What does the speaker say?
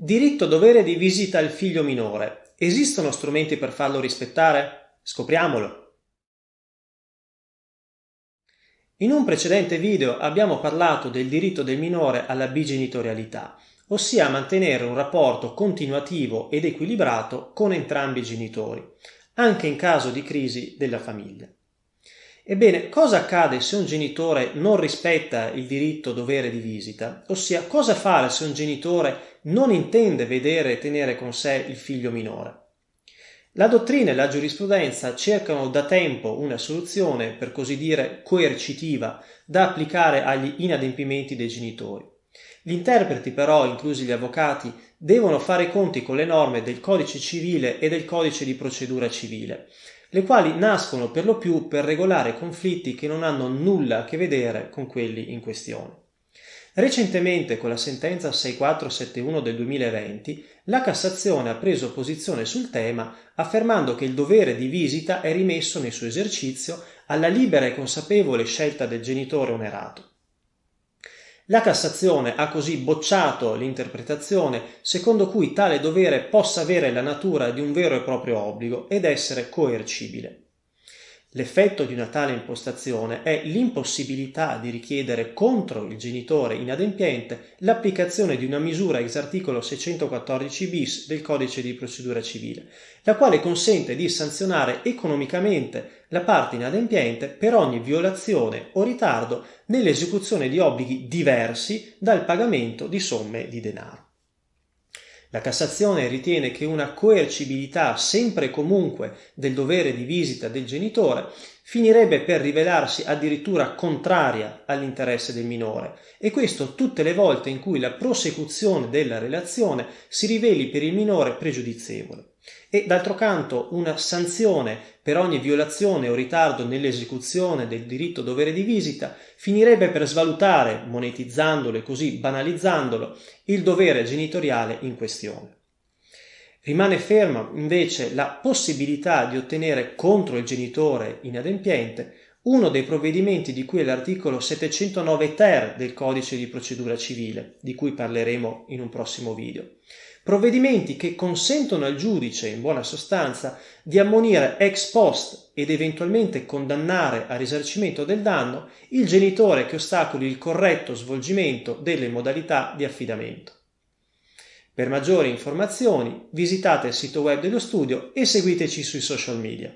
Diritto-dovere di visita al figlio minore. Esistono strumenti per farlo rispettare? Scopriamolo. In un precedente video abbiamo parlato del diritto del minore alla bigenitorialità, ossia a mantenere un rapporto continuativo ed equilibrato con entrambi i genitori, anche in caso di crisi della famiglia. Ebbene, cosa accade se un genitore non rispetta il diritto-dovere di visita? Ossia, cosa fare se un genitore non intende vedere e tenere con sé il figlio minore? La dottrina e la giurisprudenza cercano da tempo una soluzione, per così dire, coercitiva da applicare agli inadempimenti dei genitori. Gli interpreti, però, inclusi gli avvocati, devono fare i conti con le norme del Codice civile e del Codice di procedura civile, le quali nascono per lo più per regolare conflitti che non hanno nulla a che vedere con quelli in questione. Recentemente, con la sentenza 6471 del 2020, la Cassazione ha preso posizione sul tema affermando che il dovere di visita è rimesso nel suo esercizio alla libera e consapevole scelta del genitore onerato. La Cassazione ha così bocciato l'interpretazione secondo cui tale dovere possa avere la natura di un vero e proprio obbligo ed essere coercibile. L'effetto di una tale impostazione è l'impossibilità di richiedere contro il genitore inadempiente l'applicazione di una misura ex articolo 614 bis del Codice di procedura civile, la quale consente di sanzionare economicamente la parte inadempiente per ogni violazione o ritardo nell'esecuzione di obblighi diversi dal pagamento di somme di denaro. La Cassazione ritiene che una coercibilità sempre e comunque del dovere di visita del genitore finirebbe per rivelarsi addirittura contraria all'interesse del minore, e questo tutte le volte in cui la prosecuzione della relazione si riveli per il minore pregiudizievole. E d'altro canto una sanzione per ogni violazione o ritardo nell'esecuzione del diritto-dovere di visita finirebbe per svalutare, monetizzandolo e così banalizzandolo, il dovere genitoriale in questione. Rimane ferma invece la possibilità di ottenere contro il genitore inadempiente uno dei provvedimenti di cui è l'articolo 709 ter del Codice di procedura civile, di cui parleremo in un prossimo video. Provvedimenti che consentono al giudice, in buona sostanza, di ammonire ex post ed eventualmente condannare al risarcimento del danno il genitore che ostacoli il corretto svolgimento delle modalità di affidamento. Per maggiori informazioni visitate il sito web dello studio e seguiteci sui social media.